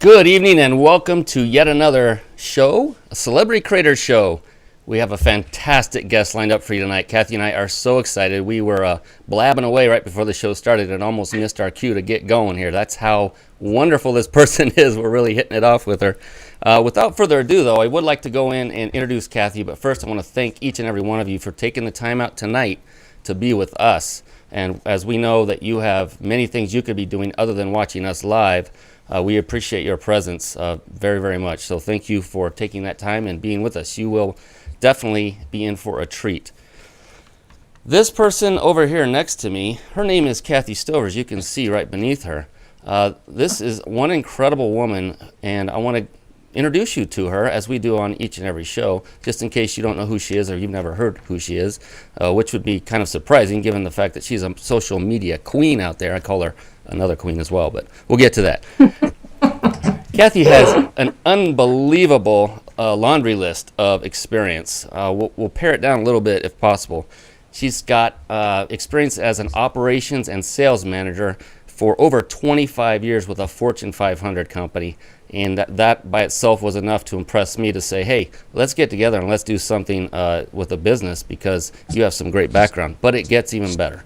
Good evening and welcome to yet another show, a Celebrity Creator Show. We have a fantastic guest lined up for you tonight. Kathy and I are so excited. We were blabbing away right before the show started and almost missed our cue to get going here. That's how wonderful this person is. We're really hitting it off with her. Without further ado, though, I would like to go in and introduce Kathy, but first I want to thank each and every one of you for taking the time out tonight to be with us. And as we know that you have many things you could be doing other than watching us live, we appreciate your presence very, very much. So thank you for taking that time and being with us. You will definitely be in for a treat. This person over here next to me, her name is Kathy Stover, as you can see right beneath her. This is one incredible woman, and I want to introduce you to her as we do on each and every show, just in case you don't know who she is or you've never heard who she is, which would be kind of surprising given the fact that she's a social media queen out there. I call her another queen as well, but we'll get to that. Kathy has an unbelievable laundry list of experience. We'll pare it down a little bit if possible. She's got experience as an operations and sales manager for over 25 years with a Fortune 500 company. And that by itself was enough to impress me to say, hey, let's get together and let's do something with a business because you have some great background. But it gets even better.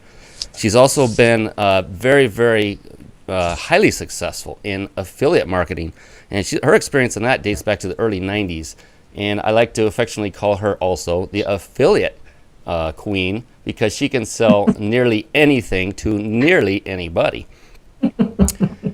She's also been very, very highly successful in affiliate marketing. And her experience in that dates back to the early 90s. And I like to affectionately call her also the affiliate queen because she can sell nearly anything to nearly anybody.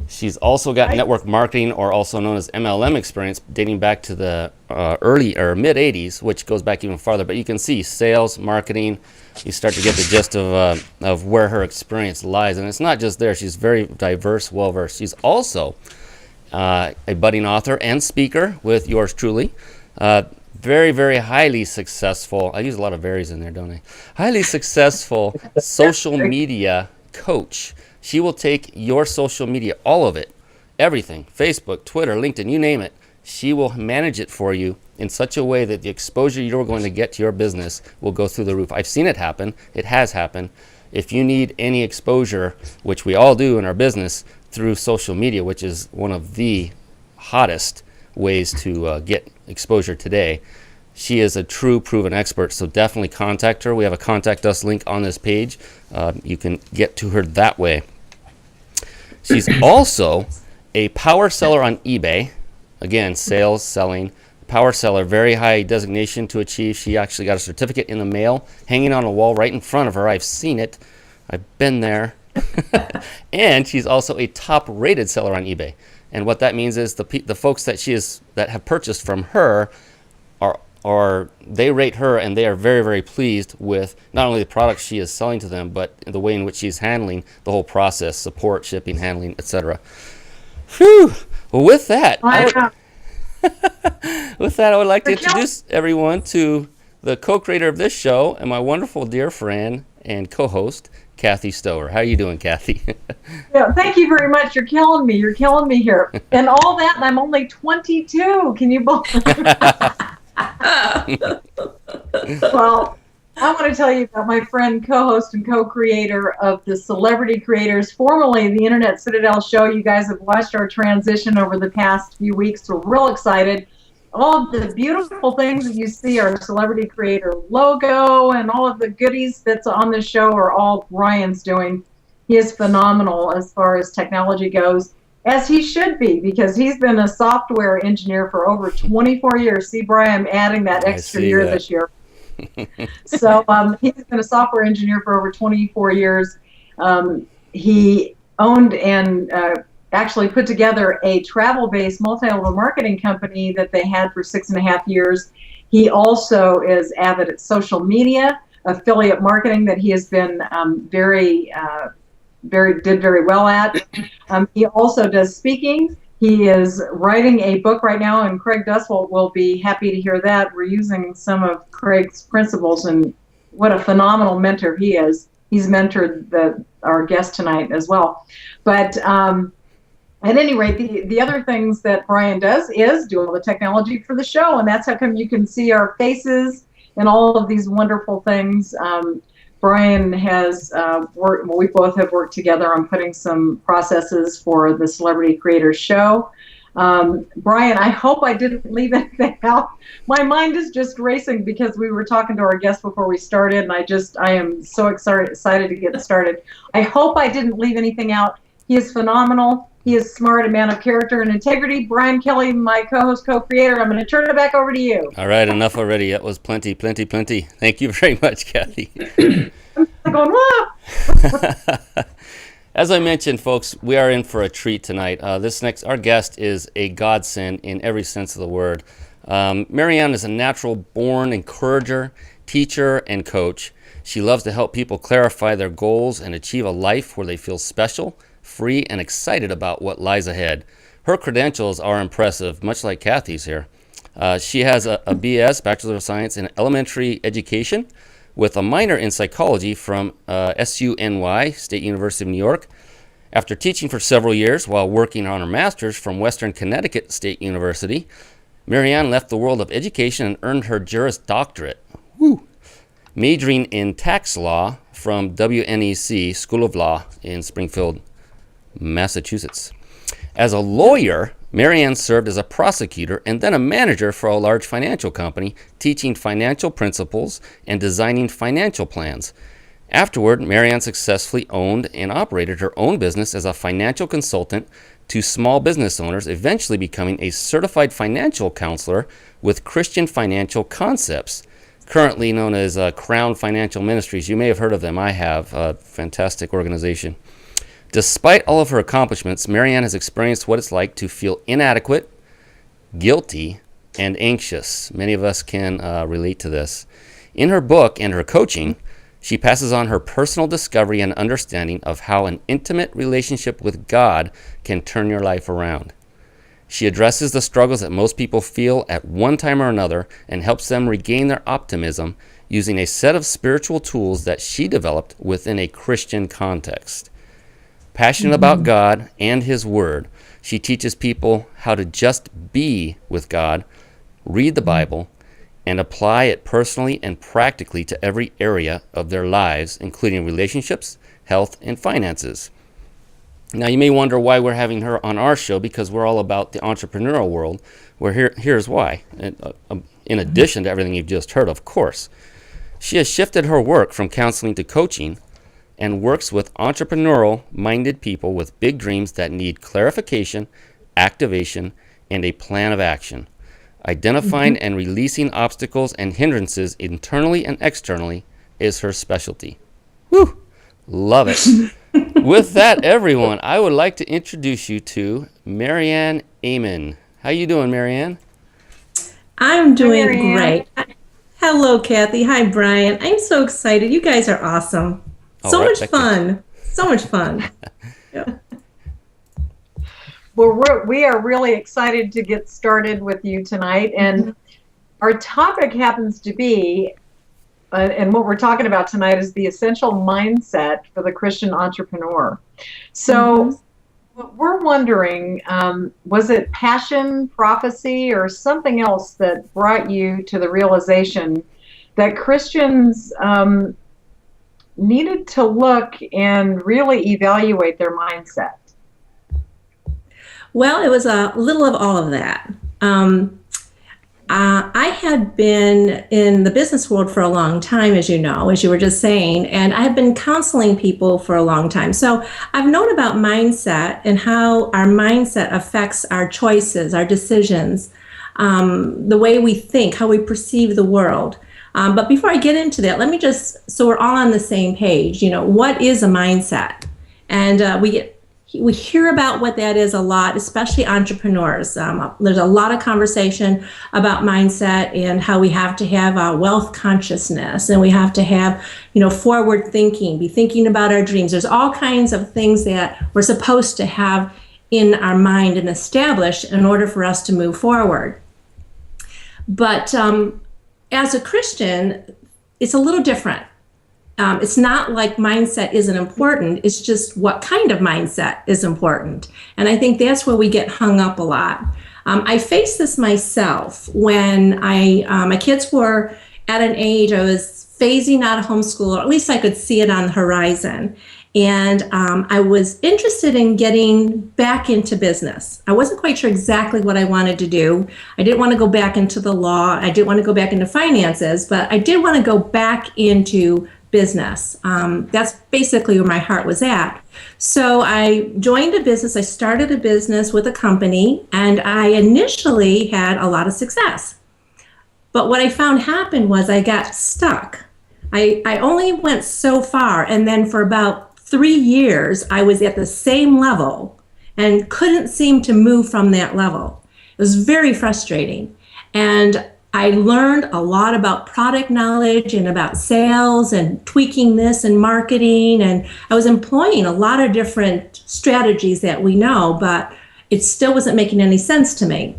She's also got network marketing, or also known as MLM experience, dating back to the early or mid 80s, which goes back even farther. But you can see sales, marketing, you start to get the gist of where her experience lies. And it's not just there. She's very diverse, well-versed. She's also a budding author and speaker with yours truly. Very, very highly successful. I use a lot of varies in there, don't I? Highly successful social media coach. She will take your social media, all of it, everything, Facebook, Twitter, LinkedIn, you name it. She will manage it for you in such a way that the exposure you're going to get to your business will go through the roof. I've seen it happen. It has happened. If you need any exposure, which we all do in our business, through social media, which is one of the hottest ways to get exposure today, she is a true proven expert, so definitely contact her. We have a contact us link on this page. You can get to her that way. She's also a power seller on eBay. Again, sales, selling, power seller, very high designation to achieve. She actually got a certificate in the mail hanging on a wall right in front of her. I've seen it. I've been there. And she's also a top rated seller on eBay. And what that means is the folks that have purchased from her or they rate her and they are very, very pleased with not only the products she is selling to them, but the way in which she's handling the whole process, support, shipping, handling, etc. Whew. Well, with that, I would like to introduce everyone to the co-creator of this show and my wonderful dear friend and co-host, Kathy Stover. How are you doing, Kathy? Yeah, thank you very much. You're killing me. You're killing me here. And all that, and I'm only 22. Can you believe it? Well, I want to tell you about my friend, co-host, and co-creator of the Celebrity Creators, formerly the Internet Citadel Show. You guys have watched our transition over the past few weeks. We're real excited. All of the beautiful things that you see, our Celebrity Creator logo, and all of the goodies that's on the show are all Brian's doing. He is phenomenal as far as technology goes, as he should be, because he's been a software engineer for over 24 years. See, Brian, I'm adding that extra year this year. So he's been a software engineer for over 24 years. He owned and actually put together a travel-based multi-level marketing company that they had for 6.5 years. He also is avid at social media, affiliate marketing that he has been very well at. He also does speaking. He is writing a book right now, and Craig Duswalt will be happy to hear that. We're using some of Craig's principles, and what a phenomenal mentor he is. He's mentored our guest tonight as well. But at any rate, the other things that Brian does is do all the technology for the show, and that's how come you can see our faces and all of these wonderful things. Brian has we both have worked together on putting some processes for the Celebrity Creators Show. Brian, I hope I didn't leave anything out. My mind is just racing because we were talking to our guest before we started, and I am so excited to get started. I hope I didn't leave anything out. He is phenomenal. He is smart, a man of character and integrity. Brian Kelly, my co-host, co-creator, I'm going to turn it back over to you. All right, enough already. That was plenty. Thank you very much, Kathy. I'm going, wah! As I mentioned, folks, we are in for a treat tonight. Our guest is a godsend in every sense of the word. Marianne is a natural-born encourager, teacher, and coach. She loves to help people clarify their goals and achieve a life where they feel special, free, and excited about what lies ahead. Her credentials are impressive, much like Kathy's here. She has a BS, Bachelor of Science, in Elementary Education, with a minor in psychology from SUNY, State University of New York. After teaching for several years while working on her master's from Western Connecticut State University, Marianne left the world of education and earned her Juris Doctorate, majoring in tax law from WNEC School of Law in Springfield, Massachusetts. As a lawyer, Marianne served as a prosecutor and then a manager for a large financial company, teaching financial principles and designing financial plans. Afterward, Marianne successfully owned and operated her own business as a financial consultant to small business owners, eventually becoming a certified financial counselor with Christian Financial Concepts, currently known as Crown Financial Ministries. You may have heard of them. I have. A fantastic organization. Despite all of her accomplishments, Marianne has experienced what it's like to feel inadequate, guilty, and anxious. Many of us can relate to this. In her book and her coaching, she passes on her personal discovery and understanding of how an intimate relationship with God can turn your life around. She addresses the struggles that most people feel at one time or another and helps them regain their optimism using a set of spiritual tools that she developed within a Christian context. Passionate about God and His Word, she teaches people how to just be with God, read the Bible, and apply it personally and practically to every area of their lives, including relationships, health, and finances. Now, you may wonder why we're having her on our show, because we're all about the entrepreneurial world. Here's why. In addition to everything you've just heard, of course. She has shifted her work from counseling to coaching and works with entrepreneurial-minded people with big dreams that need clarification, activation, and a plan of action. Identifying and releasing obstacles and hindrances internally and externally is her specialty. Woo! Love it. With that, everyone, I would like to introduce you to Marianne Amen. How you doing, Marianne? I'm doing great. Hello, Kathy. Hi, Brian. I'm so excited. You guys are awesome. So much fun. So much fun. Yeah. Well, we are really excited to get started with you tonight. And our topic happens to be, and what we're talking about tonight is the essential mindset for the Christian entrepreneur. So what we're wondering, was it passion, prophecy, or something else that brought you to the realization that Christians needed to look and really evaluate their mindset? Well, it was a little of all of that. I had been in the business world for a long time, as you know, as you were just saying, and I have been counseling people for a long time. So I've known about mindset and how our mindset affects our choices, our decisions, the way we think, how we perceive the world. But before I get into that, let me just, so we're all on the same page, what is a mindset? And we hear about what that is a lot, especially entrepreneurs. There's a lot of conversation about mindset and how we have to have wealth consciousness, and we have to have, forward thinking, be thinking about our dreams. There's all kinds of things that we're supposed to have in our mind and establish in order for us to move forward. But as a Christian, it's a little different. It's not like mindset isn't important. It's just what kind of mindset is important. And I think that's where we get hung up a lot. I faced this myself when my kids were at an age I was phasing out of homeschool, or at least I could see it on the horizon. And I was interested in getting back into business. I wasn't quite sure exactly what I wanted to do. I didn't want to go back into the law. I didn't want to go back into finances, but I did want to go back into business. That's basically where my heart was at. So I joined a business. I started a business with a company, and I initially had a lot of success. But what I found happened was I got stuck. I only went so far, and then for about 3 years, I was at the same level and couldn't seem to move from that level. It was very frustrating. And I learned a lot about product knowledge and about sales and tweaking this and marketing. And I was employing a lot of different strategies that we know, but it still wasn't making any sense to me.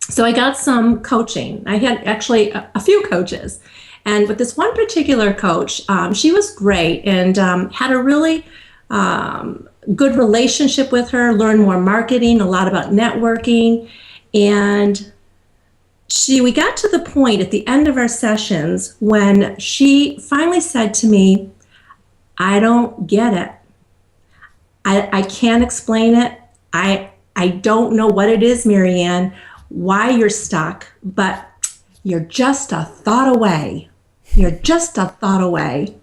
So I got some coaching. I had actually a few coaches. And with this one particular coach, she was great and had a really good relationship with her, learned more marketing, a lot about networking. And we got to the point at the end of our sessions when she finally said to me, I don't get it. I can't explain it. I don't know what it is, Marianne, why you're stuck, but you're just a thought away. You're just a thought away.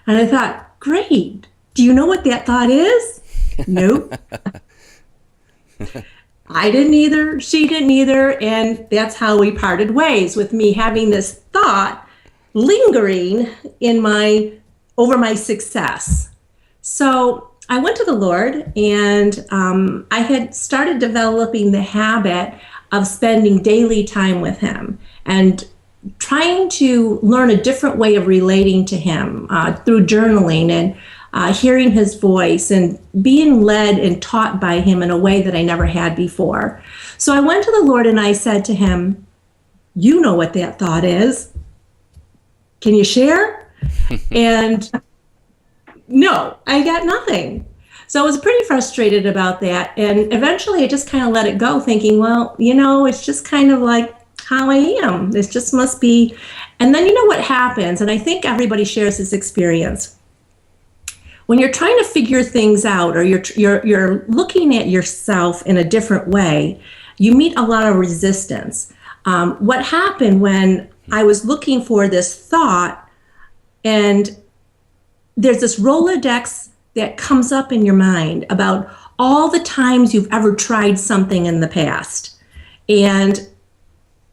And I thought, great. Do you know what that thought is? Nope. I didn't either. She didn't either. And that's how we parted ways, with me having this thought lingering over my success. So I went to the Lord, and I had started developing the habit of spending daily time with Him and trying to learn a different way of relating to Him through journaling and hearing His voice and being led and taught by Him in a way that I never had before. So I went to the Lord and I said to Him, you know what that thought is. Can you share? And no, I got nothing. So I was pretty frustrated about that. And eventually I just kind of let it go, thinking, well, it's just kind of like how I am. This just must be. And then what happens, and I think everybody shares this experience. When you're trying to figure things out, or you're looking at yourself in a different way, you meet a lot of resistance. What happened when I was looking for this thought, and there's this Rolodex that comes up in your mind about all the times you've ever tried something in the past. And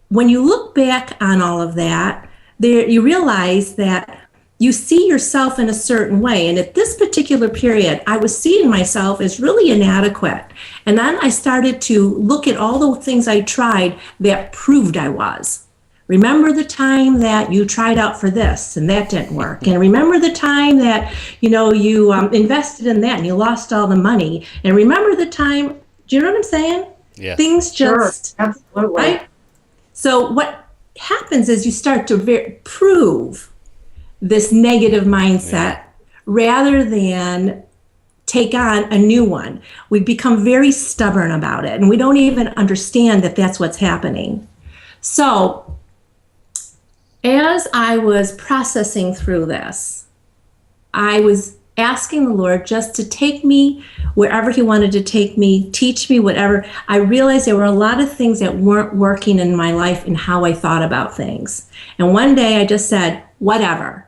when you look back on all of that, you realize that you see yourself in a certain way. And at this particular period, I was seeing myself as really inadequate. And then I started to look at all the things I tried that proved I was. Remember the time that you tried out for this and that didn't work. And remember the time that, you invested in that and you lost all the money. And remember the time, do you know what I'm saying? Yes. Things just, sure, absolutely. Right? So what happens is you start to prove this negative mindset rather than take on a new one. We become very stubborn about it, and we don't even understand that that's what's happening. So as I was processing through this, I was asking the Lord just to take me wherever He wanted to take me, teach me whatever. I realized there were a lot of things that weren't working in my life and how I thought about things. And one day I just said, whatever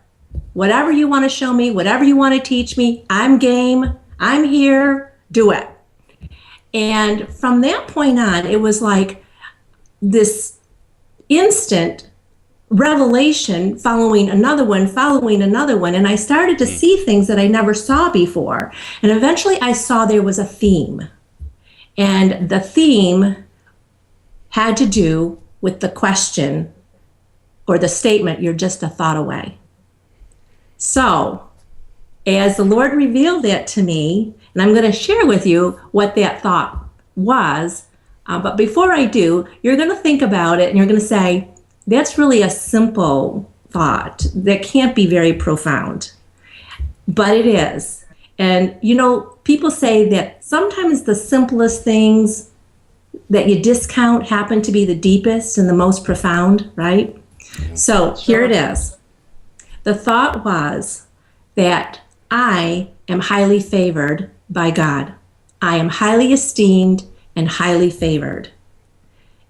you want to show me, whatever you want to teach me, I'm game, I'm here, do it. And from that point on, it was like this instant revelation following another one, and I started to see things that I never saw before. And eventually I saw there was a theme, and the theme had to do with the question or the statement, you're just a thought away. So as the Lord revealed that to me, and I'm going to share with you what that thought was, but before I do, you're going to think about it and you're going to say, that's really a simple thought that can't be very profound, but it is. And, people say that sometimes the simplest things that you discount happen to be the deepest and the most profound, right? So here it is. The thought was that I am highly favored by God. I am highly esteemed and highly favored.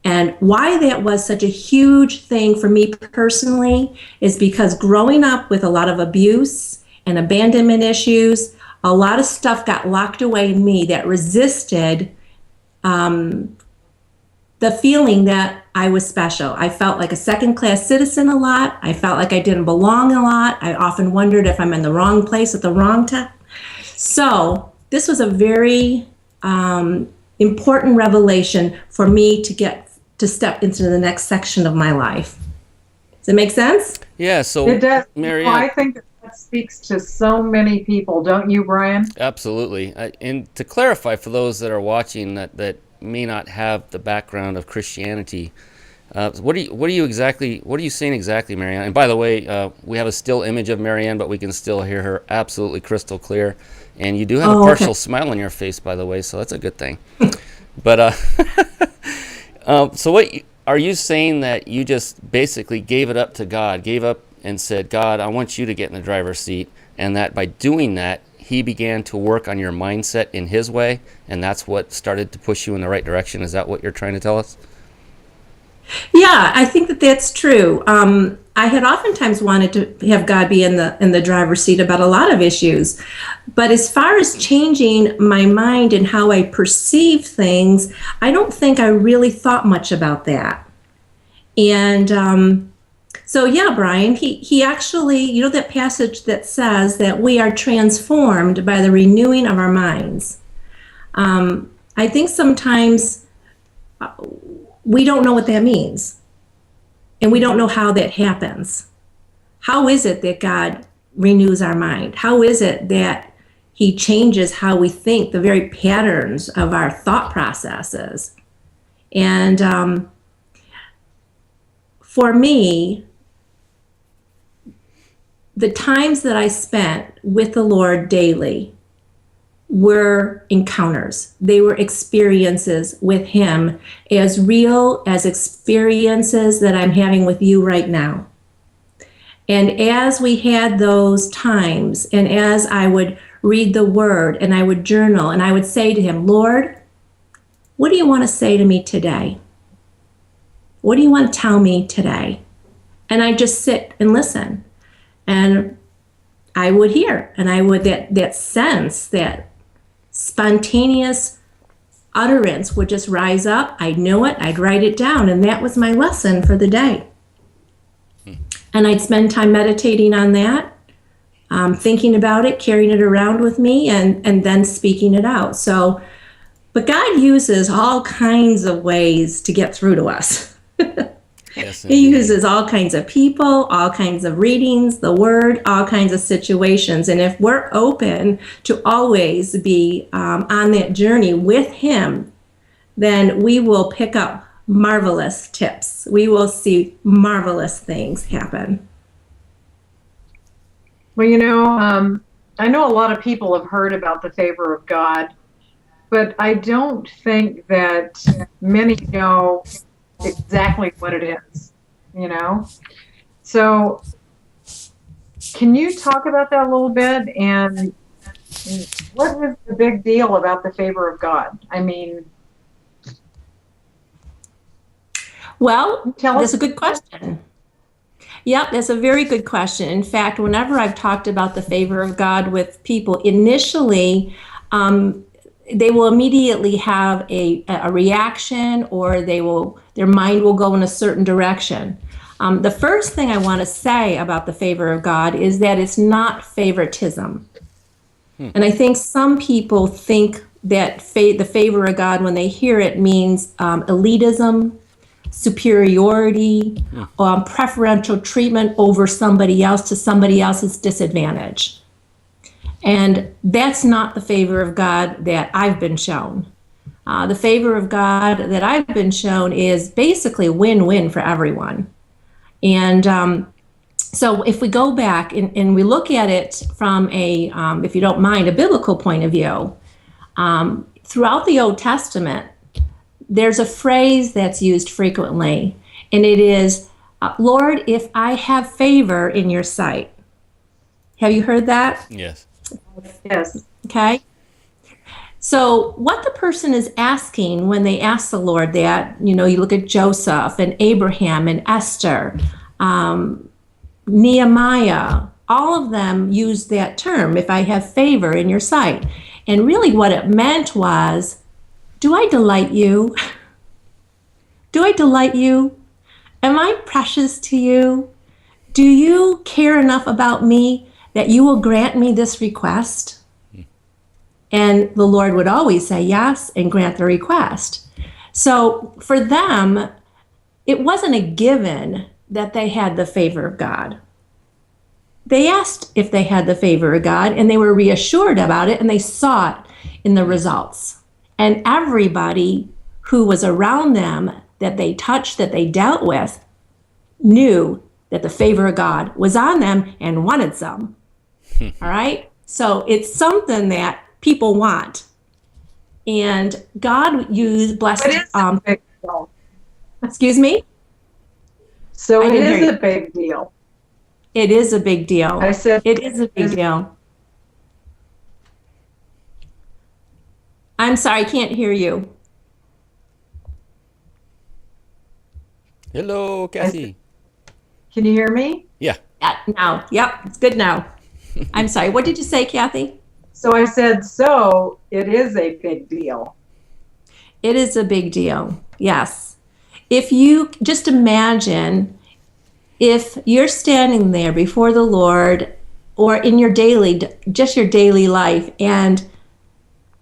And why that was such a huge thing for me personally is because growing up with a lot of abuse and abandonment issues, a lot of stuff got locked away in me that resisted the feeling that I was special. I felt like a second-class citizen a lot. I felt like I didn't belong a lot. I often wondered if I'm in the wrong place at the wrong time. So this was a very important revelation for me to step into the next section of my life. Does it make sense? Yeah, so It does. Marianne, Well, I think that speaks to so many people, don't you, Brian? absolutely. And to clarify for those that are watching that may not have the background of Christianity, what are you saying exactly, Marianne? And by the way, we have a still image of Marianne, but we can still hear her absolutely crystal clear. And you do have a partial smile on your face, by the way, so that's a good thing. But so what are you saying, that you just basically gave it up to God, gave up and said, God, I want you to get in the driver's seat, and that by doing that, he began to work on your mindset in his way, and that's what started to push you in the right direction? Is that what you're trying to tell us? Yeah, I think that that's true. I had oftentimes wanted to have God be in the driver's seat about a lot of issues, but as far as changing my mind and how I perceive things, I don't think I really thought much about that. And so yeah, Brian, he actually, you know, that passage that says that we are transformed by the renewing of our minds. I think sometimes we don't know what that means. And we don't know how that happens. How is it that God renews our mind? How is it that he changes how we think, the very patterns of our thought processes? And for me, the times that I spent with the Lord daily were encounters. They were experiences with him, as real as experiences that I'm having with you right now. And as we had those times, and as I would read the word and I would journal and I would say to him, Lord, what do you want to say to me today? What do you want to tell me today? And I just sit and listen. And I would hear, and I would, that sense, that spontaneous utterance would just rise up. I'd know it, I'd write it down, and that was my lesson for the day. And I'd spend time meditating on that, thinking about it, carrying it around with me, and then speaking it out. So, but God uses all kinds of ways to get through to us. Yes, he uses all kinds of people, all kinds of readings, the word, all kinds of situations. And if we're open to always be on that journey with him, then we will pick up marvelous tips. We will see marvelous things happen. Well, you know, I know a lot of people have heard about the favor of God, but I don't think that many know exactly what it is, you know? So can you talk about that a little bit? And what is the big deal about the favor of God? I mean, well, that's a good question. Yep, that's a very good question. In fact, whenever I've talked about the favor of God with people, initially, they will immediately have a reaction, or their mind will go in a certain direction. The first thing I want to say about the favor of God is that it's not favoritism. And I think some people think that the favor of God, when they hear it, means elitism, superiority, preferential treatment over somebody else to somebody else's disadvantage. And that's not the favor of God that I've been shown. The favor of God that I've been shown is basically win-win for everyone. And so if we go back and we look at it from if you don't mind, a biblical point of view, throughout the Old Testament, there's a phrase that's used frequently, and it is, Lord, if I have favor in your sight. Have you heard that? Yes. Yes. Okay? So, what the person is asking when they ask the Lord that, you look at Joseph and Abraham and Esther, Nehemiah, all of them use that term, if I have favor in your sight. And really, what it meant was, do I delight you? Do I delight you? Am I precious to you? Do you care enough about me that you will grant me this request? And the Lord would always say yes and grant the request. So for them, it wasn't a given that they had the favor of God. They asked if they had the favor of God, and they were reassured about it, and they saw it in the results. And everybody who was around them that they touched, that they dealt with, knew that the favor of God was on them and wanted some. All right? So it's something that people want. And God blessed. It is a big deal. Excuse me? So it is a big deal. It is a big deal. I said it is a big deal. I'm sorry, I can't hear you. Hello, Kathy. Can you hear me? Yeah. Now. Yep, it's good now. I'm sorry. What did you say, Kathy? So I said, so it is a big deal. It is a big deal. Yes. If you just imagine if you're standing there before the Lord or in your just your daily life, and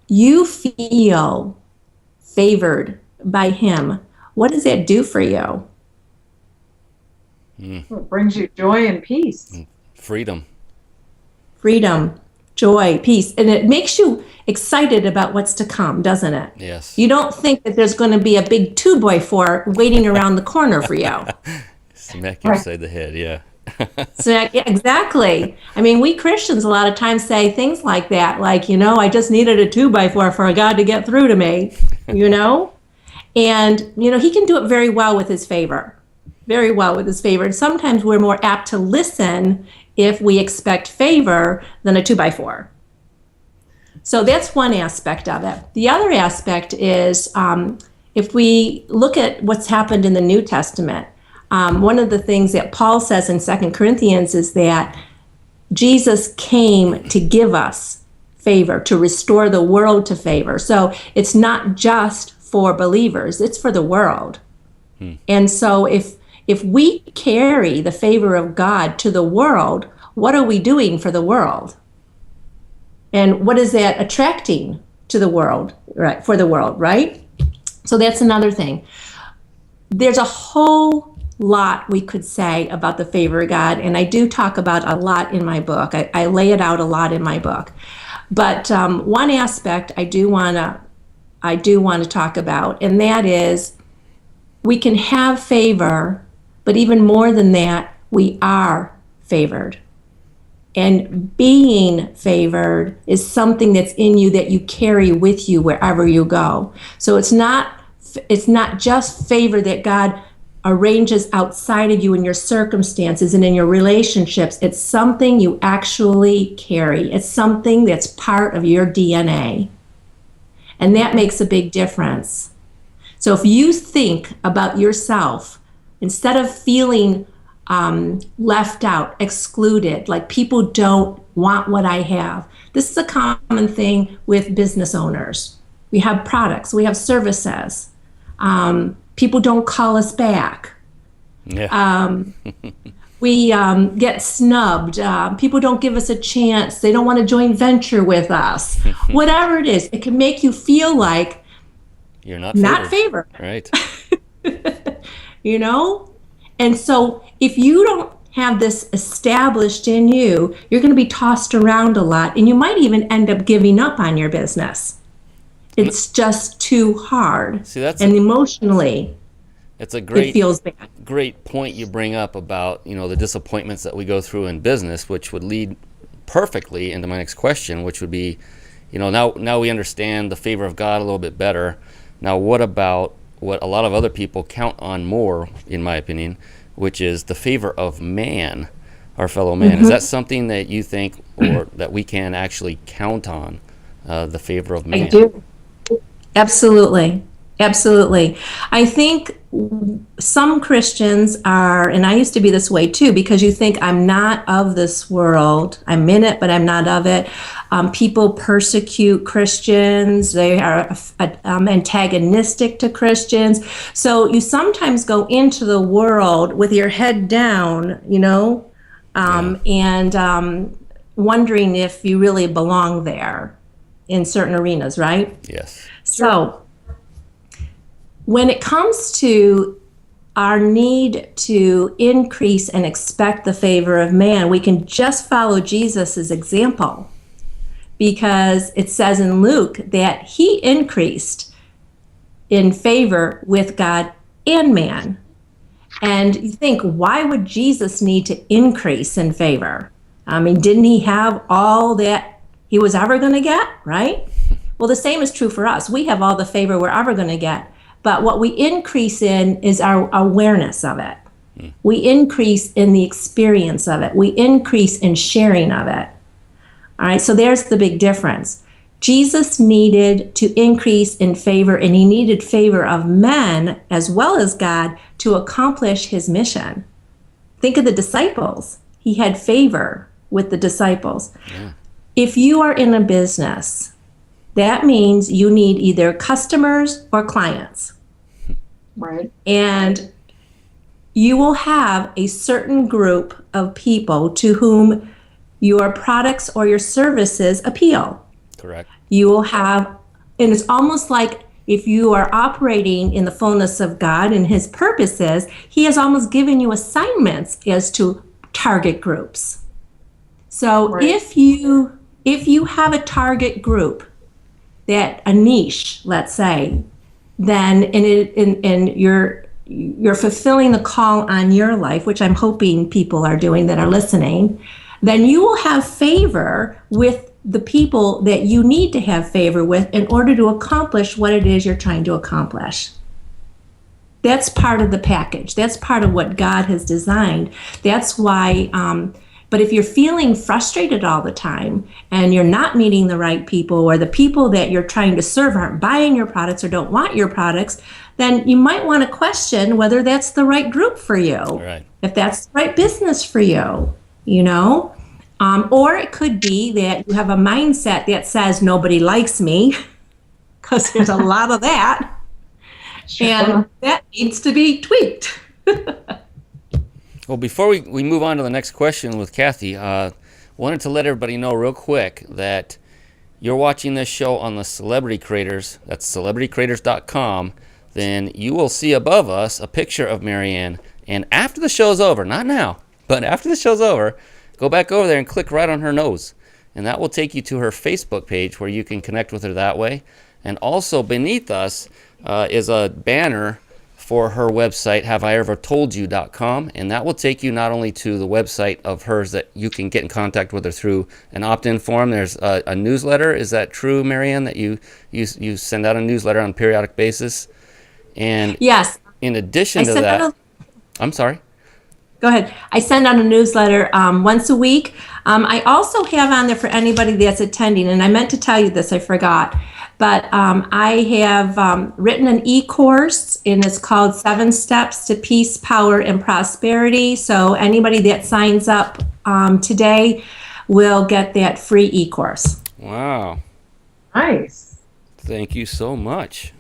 you feel favored by Him, what does that do for you? It brings you joy and peace. Freedom, joy, peace. And it makes you excited about what's to come, doesn't it? yes. You don't think that there's going to be a big 2x4 waiting around the corner for you. Smack you upside the head, yeah. So, yeah, exactly. I mean, we Christians a lot of times say things like that, like, I just needed a 2x4 for God to get through to me, And, He can do it very well with His favor. Very well with His favor. And sometimes we're more apt to listen if we expect favor than a 2x4. So that's one aspect of it. The other aspect is if we look at what's happened in the New Testament, one of the things that Paul says in 2 Corinthians is that Jesus came to give us favor, to restore the world to favor. So it's not just for believers, it's for the world. And so if we carry the favor of God to the world, what are we doing for the world? And what is that attracting to the world, right? For the world, right? So that's another thing. There's a whole lot we could say about the favor of God, and I do talk about a lot in my book. I lay it out a lot in my book. But one aspect I do want to talk about, and that is we can have favor, but even more than that, we are favored. And being favored is something that's in you that you carry with you wherever you go. So it's not just favor that God arranges outside of you in your circumstances and in your relationships. It's something you actually carry. It's something that's part of your DNA. And that makes a big difference. So if you think about yourself, instead of feeling left out, excluded, like people don't want what I have. This is a common thing with business owners. We have products, we have services. People don't call us back. Yeah. We get snubbed. People don't give us a chance. They don't want to join venture with us. Whatever it is, it can make you feel like you're not favored. Right. And so if you don't have this established in you, you're going to be tossed around a lot, and you might even end up giving up on your business. It's just too hard. See, and emotionally, it's a it feels bad. Great point you bring up about, the disappointments that we go through in business, which would lead perfectly into my next question, which would be, now we understand the favor of God a little bit better. Now, what about what a lot of other people count on more, in my opinion, which is the favor of man? our fellow man. Is that something that you think, or that we can actually count on, the favor of man? I do. Absolutely. Absolutely. I think some Christians are, and I used to be this way too, because you think I'm not of this world. I'm in it, but I'm not of it. People persecute Christians. They are antagonistic to Christians. So you sometimes go into the world with your head down, and wondering if you really belong there in certain arenas, right? Yes. So when it comes to our need to increase and expect the favor of man, we can just follow Jesus's example, because it says in Luke that he increased in favor with God and man. And you think, why would Jesus need to increase in favor? I mean, didn't he have all that he was ever going to get, right? Well, the same is true for us. We have all the favor we're ever going to get. But what we increase in is our awareness of it. We increase in the experience of it. We increase in sharing of it. All right, so there's the big difference. Jesus needed to increase in favor, and he needed favor of men as well as God to accomplish his mission. Think of the disciples. He had favor with the disciples. Yeah. If you are in a business, that means you need either customers or clients. Right. And you will have a certain group of people to whom your products or your services appeal. Correct. You will have, and it's almost like if you are operating in the fullness of God and his purposes, he has almost given you assignments as to target groups. So Right. if you have a target group, that a niche, let's say, then and you're fulfilling the call on your life, which I'm hoping people are doing that are listening, then you will have favor with the people that you need to have favor with in order to accomplish what it is you're trying to accomplish. That's part of the package. That's part of what God has designed. That's why, but if you're feeling frustrated all the time and you're not meeting the right people, or the people that you're trying to serve aren't buying your products or don't want your products, then you might want to question whether that's the right group for you. Right. If that's the right business for you, or it could be that you have a mindset that says nobody likes me, because there's a lot of that. Sure. And that needs to be tweaked. Well, before we move on to the next question with Kathy, wanted to let everybody know real quick that you're watching this show on the Celebrity Creators, that's celebritycreators.com, then you will see above us a picture of Marianne. And after the show's over, not now, but after the show's over, go back over there and click right on her nose. And that will take you to her Facebook page where you can connect with her that way. And also beneath us is a banner for her website, havievertoldyou.com, and that will take you not only to the website of hers that you can get in contact with her through an opt-in form. There's a newsletter. Is that true, Marianne, that you send out a newsletter on a periodic basis? And Yes. in addition to that, I'm sorry. Go ahead. I send out a newsletter once a week. I also have on there for anybody that's attending, and I meant to tell you this, I forgot, but I have written an e-course, and it's called 7 Steps to Peace, Power, and Prosperity. So anybody that signs up today will get that free e-course. Wow. Nice. Thank you so much.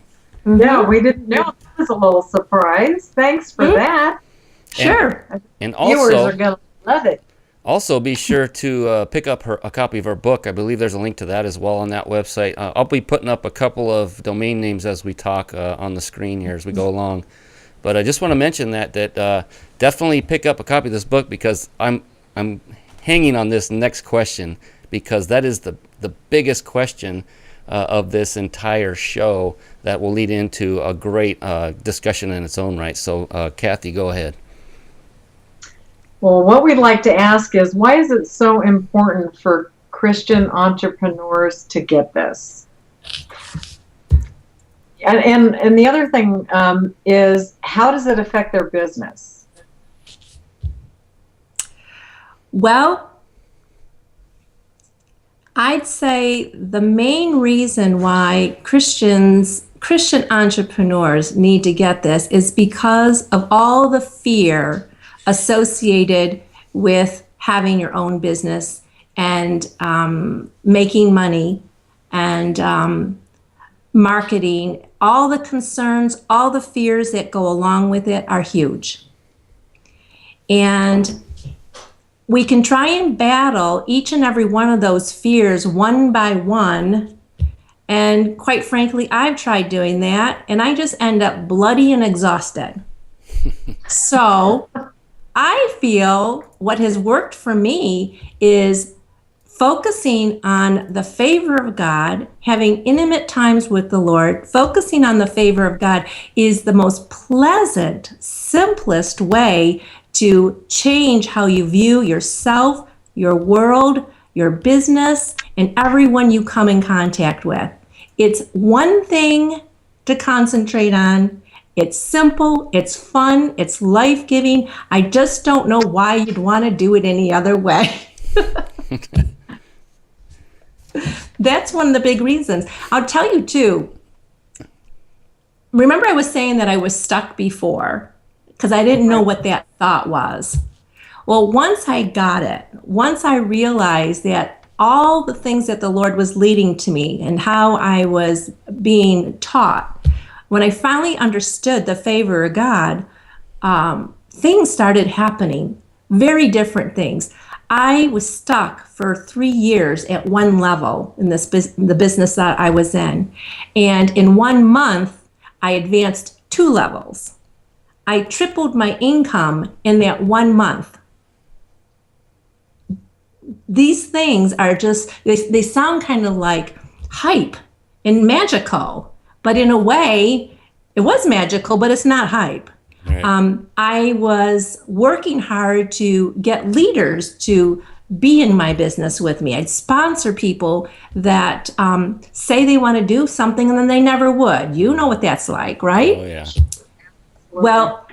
Yeah, we didn't know. That was a little surprise. Thanks for that. Sure. And Viewers also, are going to love it. Also, be sure to pick up a copy of her book. I believe there's a link to that as well on that website. I'll be putting up a couple of domain names as we talk on the screen here as we go along. But I just want to mention that definitely pick up a copy of this book, because I'm hanging on this next question, because that is the biggest question of this entire show that will lead into a great discussion in its own right. So, Kathy, go ahead. Well, what we'd like to ask is, why is it so important for Christian entrepreneurs to get this? And the other thing is, how does it affect their business? Well, I'd say the main reason why Christian entrepreneurs need to get this is because of all the fear associated with having your own business and making money and marketing. All the concerns, all the fears that go along with it are huge. And we can try and battle each and every one of those fears one by one. And quite frankly, I've tried doing that, and I just end up bloody and exhausted. So I feel what has worked for me is focusing on the favor of God, having intimate times with the Lord. Focusing on the favor of God is the most pleasant, simplest way to change how you view yourself, your world, your business, and everyone you come in contact with. It's one thing to concentrate on. It's simple, it's fun, it's life-giving. I just don't know why you'd want to do it any other way. That's one of the big reasons. I'll tell you too, remember I was saying that I was stuck before because I didn't know what that thought was. Well, once I got it, once I realized that all the things that the Lord was leading to me and how I was being taught, when I finally understood the favor of God, things started happening, very different things. I was stuck for 3 years at one level in the business that I was in. And in 1 month, I advanced 2 levels. I tripled my income in that 1 month. These things are just, they sound kind of like hype and magical, but in a way, it was magical, but it's not hype. Right. I was working hard to get leaders to be in my business with me. I'd sponsor people that say they want to do something and then they never would. You know what that's like, right? Oh, yeah. Well,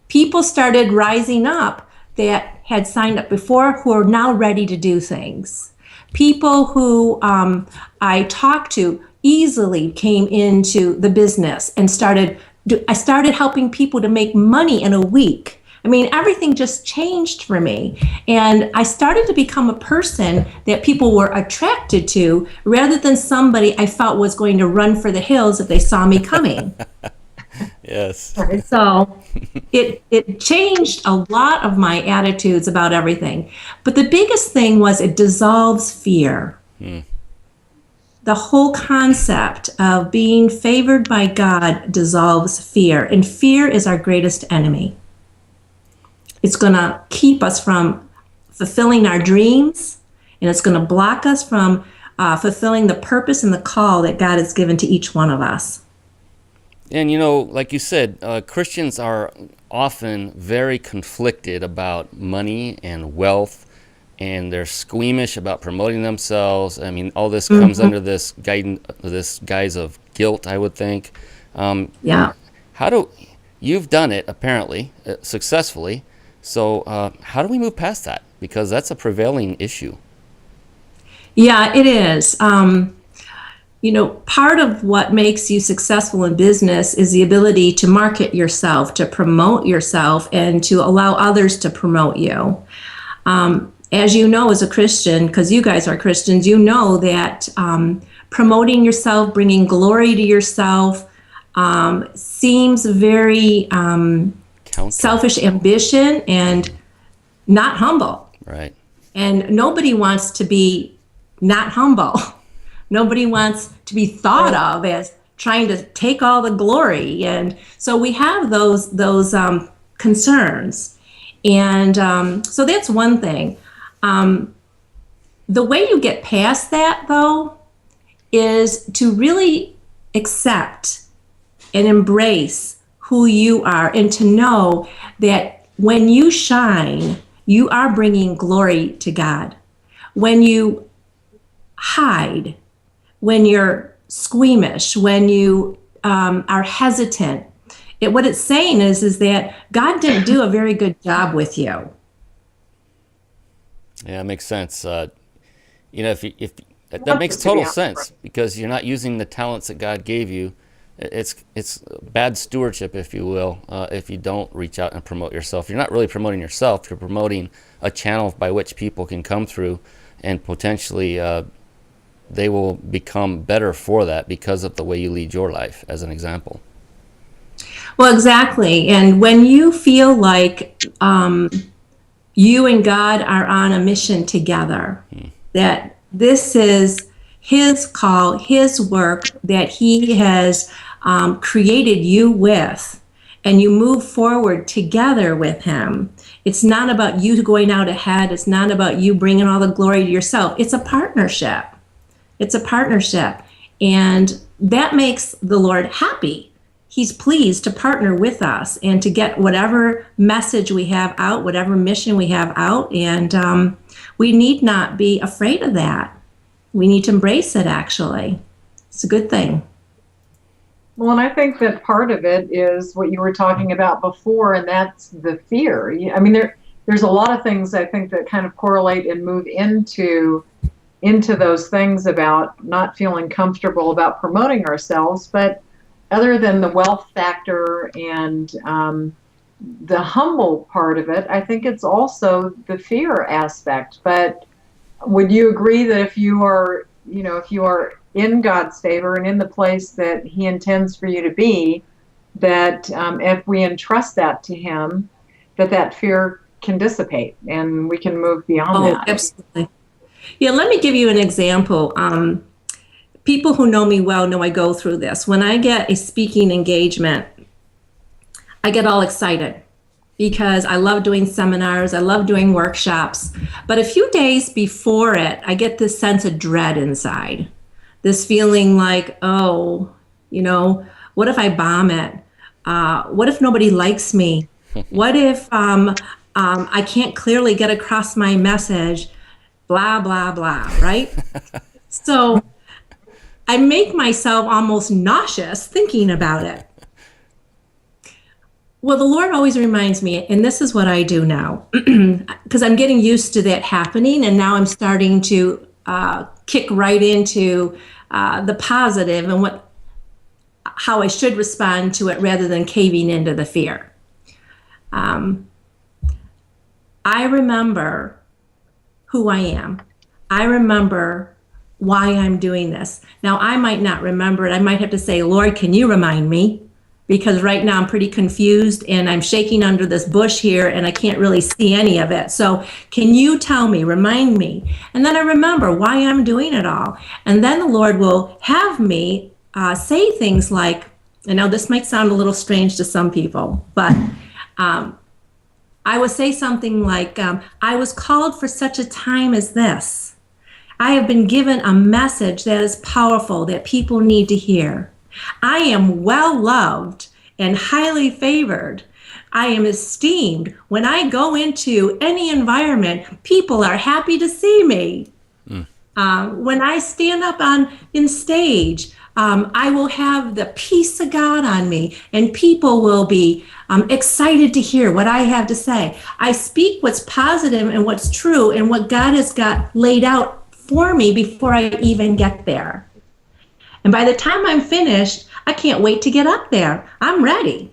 people started rising up that had signed up before who are now ready to do things. People who I talked to easily came into the business and I started helping people to make money in a week. I mean, everything just changed for me. And I started to become a person that people were attracted to rather than somebody I felt was going to run for the hills if they saw me coming. Yes. So it changed a lot of my attitudes about everything. But the biggest thing was it dissolves fear. The whole concept of being favored by God dissolves fear, and fear is our greatest enemy. It's going to keep us from fulfilling our dreams, and it's going to block us from fulfilling the purpose and the call that God has given to each one of us. And you know, like you said, Christians are often very conflicted about money and wealth, and they're squeamish about promoting themselves. I mean, all this comes under this guise of guilt, I would think. Yeah. You've done it apparently successfully. So how do we move past that? Because that's a prevailing issue. Yeah, it is. Part of what makes you successful in business is the ability to market yourself, to promote yourself, and to allow others to promote you. As you know, as a Christian, because you guys are Christians, you know that promoting yourself, bringing glory to yourself, seems very selfish ambition and not humble. Right. And nobody wants to be not humble. Nobody wants to be thought of as trying to take all the glory. And so we have those concerns. And so that's one thing. The way you get past that, though, is to really accept and embrace who you are and to know that when you shine, you are bringing glory to God. When you hide, when you're squeamish, when you are hesitant, what it's saying is that God didn't do a very good job with you. Yeah, it makes sense. If that Want makes them to be total out sense because you're not using the talents that God gave you. It's bad stewardship, if you will, if you don't reach out and promote yourself. You're not really promoting yourself. You're promoting a channel by which people can come through, and potentially they will become better for that because of the way you lead your life, as an example. Well, exactly. And when you feel like you and God are on a mission together, that this is His call, His work that He has created you with, and you move forward together with Him. It's not about you going out ahead. It's not about you bringing all the glory to yourself. It's a partnership. It's a partnership. And that makes the Lord happy. He's pleased to partner with us and to get whatever message we have out, whatever mission we have out. And we need not be afraid of that. We need to embrace it, actually. It's a good thing. Well, and I think that part of it is what you were talking about before, and that's the fear. I mean, there's a lot of things I think that kind of correlate and move into those things about not feeling comfortable about promoting ourselves. But other than the wealth factor and the humble part of it, I think it's also the fear aspect. But would you agree that if you are in God's favor and in the place that He intends for you to be, that if we entrust that to Him, that fear can dissipate and we can move beyond that? Absolutely. Yeah, let me give you an example. People who know me well know I go through this. When I get a speaking engagement, I get all excited because I love doing seminars, I love doing workshops. But a few days before it, I get this sense of dread inside. This feeling like, what if I bomb it? What if nobody likes me? What if I can't clearly get across my message? Blah, blah, blah, right? So I make myself almost nauseous thinking about it. Well, the Lord always reminds me, and this is what I do now, because I'm getting used to that happening, and now I'm starting to kick right into the positive and how I should respond to it rather than caving into the fear. I remember who I am. I remember why I'm doing this. Now, I might not remember it. I might have to say, Lord, can you remind me? Because right now I'm pretty confused and I'm shaking under this bush here and I can't really see any of it. So can you tell me, remind me? And then I remember why I'm doing it all. And then the Lord will have me say things like, I know this might sound a little strange to some people, but I would say something like, I was called for such a time as this. I have been given a message that is powerful that people need to hear. I am well loved and highly favored. I am esteemed. When I go into any environment, people are happy to see me. When I stand up in stage, I will have the peace of God on me, and people will be excited to hear what I have to say. I speak what's positive and what's true and what God has got laid out for me before I even get there. And by the time I'm finished, I can't wait to get up there. I'm ready.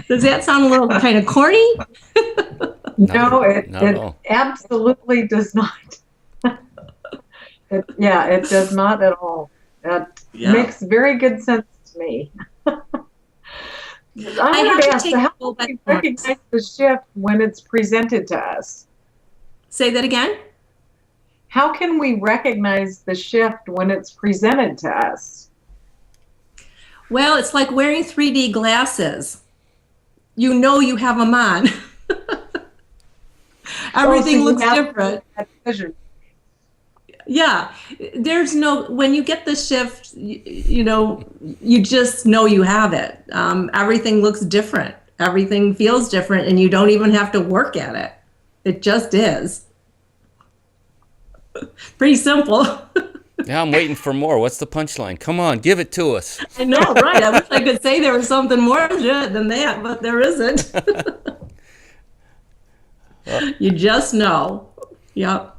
Does that sound a little kind of corny? No, it absolutely does not. It does not at all. That makes very good sense to me. I wanted to ask, how do we recognize the shift when it's presented to us? Say that again? How can we recognize the shift when it's presented to us? Well, it's like wearing 3D glasses. You know you have them on. Everything looks different. Yeah, when you get the shift, you just know you have it. Everything looks different. Everything feels different, and you don't even have to work at it. It just is. Pretty simple. Yeah, I'm waiting for more. What's the punchline? Come on, give it to us. I know, right? I wish I could say there was something more than that, but there isn't. You just know. Yep.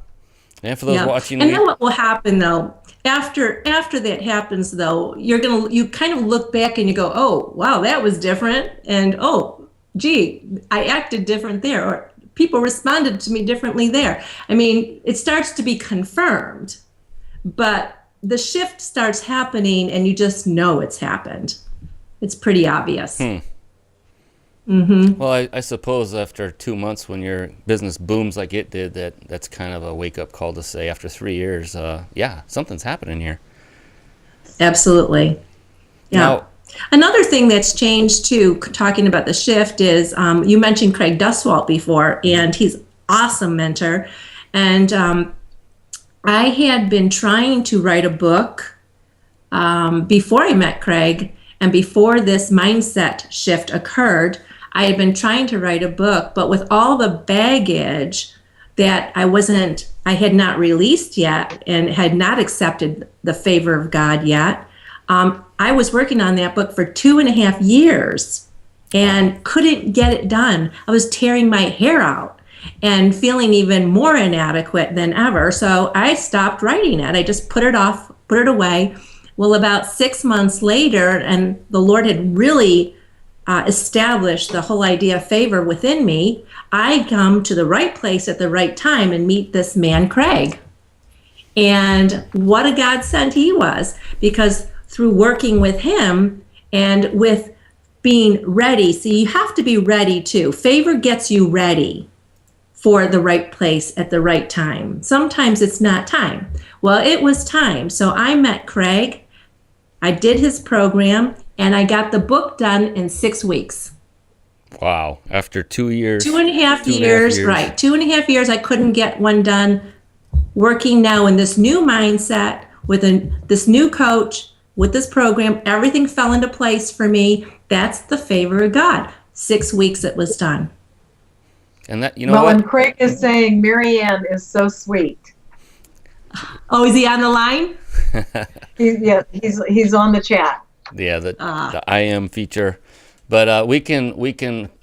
And for those Yep. watching, And then what will happen though, after that happens though, you kind of look back and you go, oh, wow, that was different. And oh, gee, I acted different there, or people responded to me differently there. I mean, it starts to be confirmed, but the shift starts happening and you just know it's happened. It's pretty obvious. well, I suppose after 2 months when your business booms like it did, that's kind of a wake-up call to say after 3 years, yeah, something's happening here. Absolutely. Yeah. Now, Another thing that's changed too, talking about the shift, is you mentioned Craig Duswalt before, and he's an awesome mentor. And I had been trying to write a book before I met Craig, and before this mindset shift occurred. I had been trying to write a book, but with all the baggage that I had not released yet and had not accepted the favor of God yet, I was working on that book for 2.5 years and couldn't get it done. I was tearing my hair out and feeling even more inadequate than ever. So I stopped writing it. I just put it off, put it away. Well, about 6 months later, and the Lord had really established the whole idea of favor within me, I come to the right place at the right time and meet this man, Craig. And what a godsend he was, because through working with him and with being ready, see, you have to be ready too. Favor gets you ready for the right place at the right time. Sometimes it's not time. Well, it was time. So I met Craig, I did his program, and I got the book done in 6 weeks. wow, after 2 years. 2.5 years, right. 2.5 years, I couldn't get one done. Working now in this new mindset with this new coach, with this program, everything fell into place for me. That's the favor of God. 6 weeks it was done. And that, you know Well, what? and Craig is saying Mary Ann is so sweet. Oh, is he on the line? He's on the chat. Yeah, the I am feature. But we can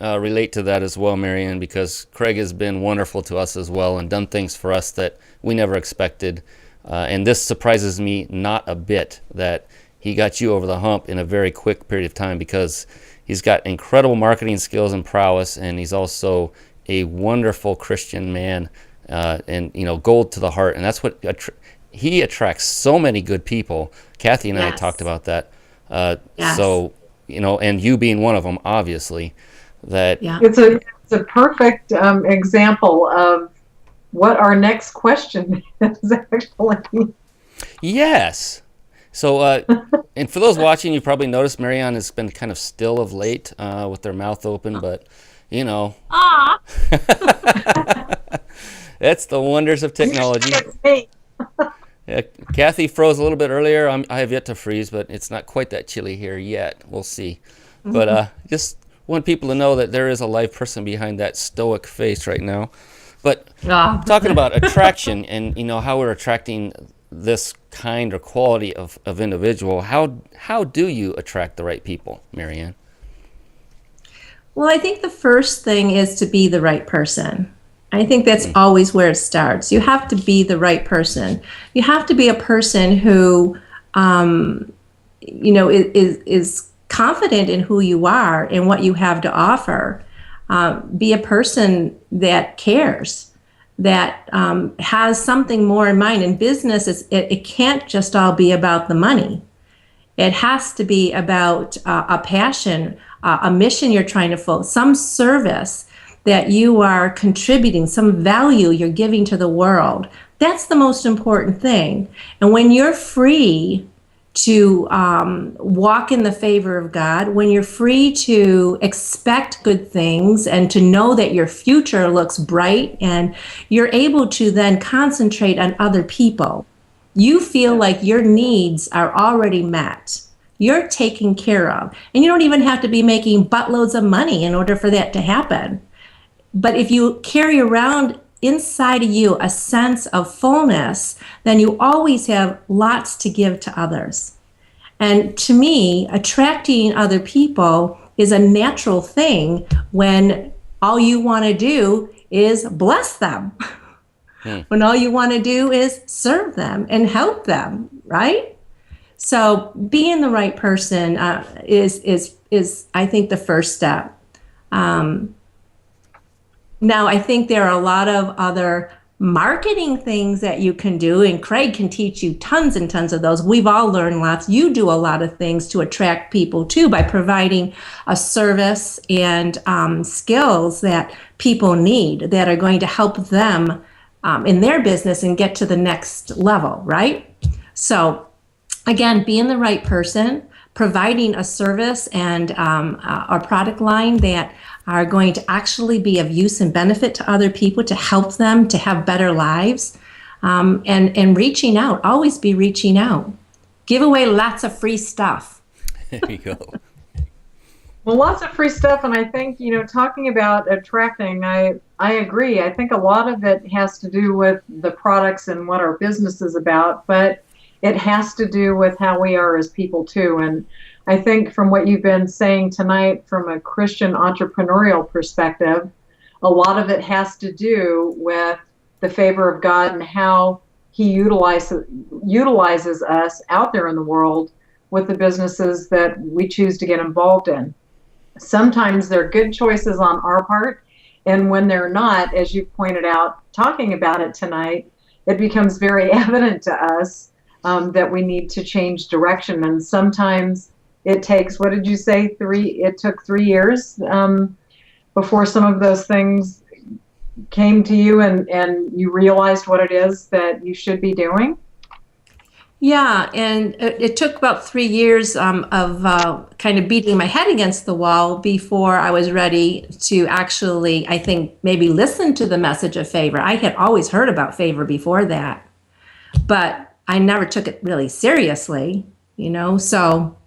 relate to that as well, Marianne, because Craig has been wonderful to us as well and done things for us that we never expected. And this surprises me not a bit that he got you over the hump in a very quick period of time, because he's got incredible marketing skills and prowess, and he's also a wonderful Christian man, and gold to the heart. And that's what he attracts so many good people. Kathy and I talked about that. Yes. So, and you being one of them, obviously, that It's a perfect example of what our next question is actually. Yes. So, and for those watching, you probably noticed Marianne has been kind of still of late with their mouth open, but, that's the wonders of technology. Yeah, Kathy froze a little bit earlier. I have yet to freeze, but it's not quite that chilly here yet. We'll see. But just want people to know that there is a live person behind that stoic face right now. But talking about attraction and how we're attracting this kind or quality of individual, how do you attract the right people, Marianne? Well, I think the first thing is to be the right person. I think that's always where it starts. You have to be the right person. You have to be a person who, is confident in who you are and what you have to offer. Be a person that cares, that has something more in mind. In business, it can't just all be about the money. It has to be about a passion, a mission you're trying to fulfill, some service that you are contributing, some value you're giving to the world. That's the most important thing. And when you're free to walk in the favor of God, when you're free to expect good things and to know that your future looks bright, and you're able to then concentrate on other people, you feel like your needs are already met. You're taken care of. And you don't even have to be making buttloads of money in order for that to happen. But if you carry around inside of you a sense of fullness, then you always have lots to give to others. And to me, attracting other people is a natural thing when all you want to do is bless them. when all you want to do is serve them and help them, right? So being the right person is I think the first step. Now, I think there are a lot of other marketing things that you can do, and Craig can teach you tons and tons of those. We've all learned lots. You do a lot of things to attract people too by providing a service and skills that people need that are going to help them in their business and get to the next level, right? So again, being the right person, providing a service and a product line that are going to actually be of use and benefit to other people, to help them to have better lives, and reaching out, always be reaching out. Give away lots of free stuff. There you go. Well, lots of free stuff, and I think, talking about attracting, I agree. I think a lot of it has to do with the products and what our business is about, but it has to do with how we are as people too. And I think from what you've been saying tonight from a Christian entrepreneurial perspective, a lot of it has to do with the favor of God and how he utilizes us out there in the world with the businesses that we choose to get involved in. Sometimes they're good choices on our part, and when they're not, as you pointed out, talking about it tonight, it becomes very evident to us that we need to change direction. And sometimes it takes, what did you say, it took 3 years before some of those things came to you and you realized what it is that you should be doing? Yeah, and it took about 3 years of kind of beating my head against the wall before I was ready to actually, I think, maybe listen to the message of favor. I had always heard about favor before that, but I never took it really seriously, so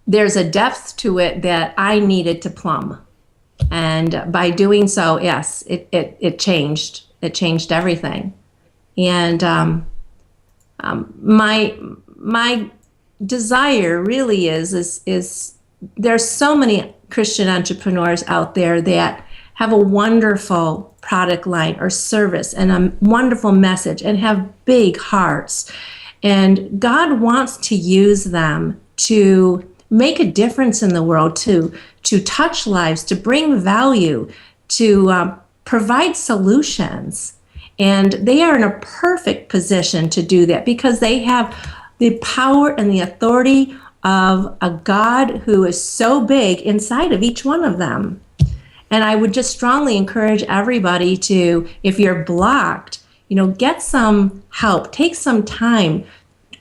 there's a depth to it that I needed to plumb. And by doing so, yes, it changed. It changed everything. And my desire really is there's so many Christian entrepreneurs out there that have a wonderful product line or service and a wonderful message and have big hearts. And God wants to use them to make a difference in the world, to touch lives, to bring value, to provide solutions. And they are in a perfect position to do that because they have the power and the authority of a God who is so big inside of each one of them. And I would just strongly encourage everybody to, if you're blocked, get some help, take some time,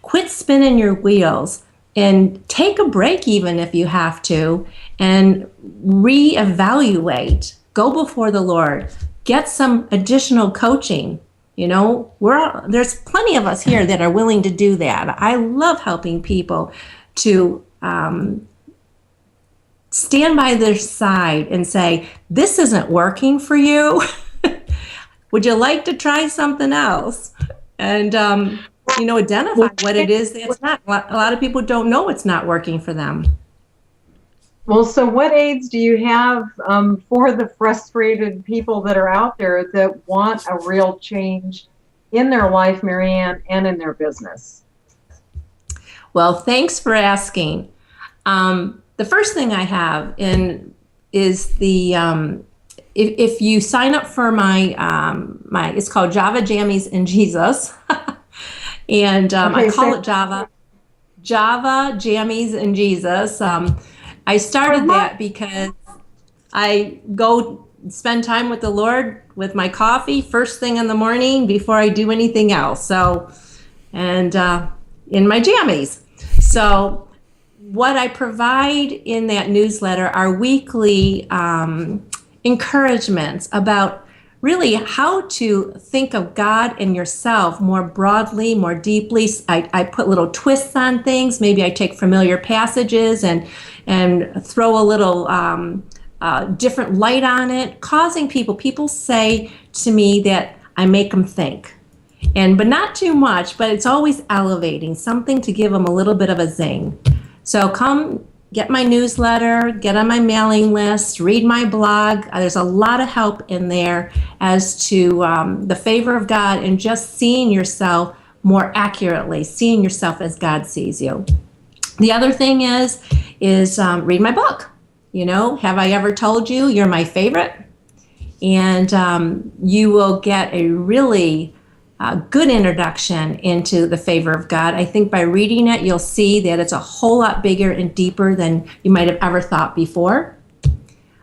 quit spinning your wheels, and take a break even if you have to, and reevaluate. Go before the Lord. Get some additional coaching. There's plenty of us here that are willing to do that. I love helping people to stand by their side and say, this isn't working for you. Would you like to try something else? And, identify what it is that's not. A lot of people don't know it's not working for them. Well, so what aids do you have for the frustrated people that are out there that want a real change in their life, Marianne, and in their business? Well, thanks for asking. The first thing I have is the if you sign up for my it's called Java Jammies in Jesus, and I call it Java Jammies in Jesus. I started that because I go spend time with the Lord with my coffee first thing in the morning before I do anything else. So, and in my jammies. So what I provide in that newsletter are weekly encouragements about really how to think of God and yourself more broadly, more deeply. I put little twists on things. Maybe I take familiar passages and throw a little different light on it, causing people say to me that I make them think. But not too much, but it's always elevating, something to give them a little bit of a zing. So come get my newsletter, get on my mailing list, read my blog. There's a lot of help in there as to the favor of God and just seeing yourself more accurately, seeing yourself as God sees you. The other thing is read my book. Have I ever told you you're my favorite? And you will get a really good introduction into the favor of God. I think by reading it, you'll see that it's a whole lot bigger and deeper than you might have ever thought before.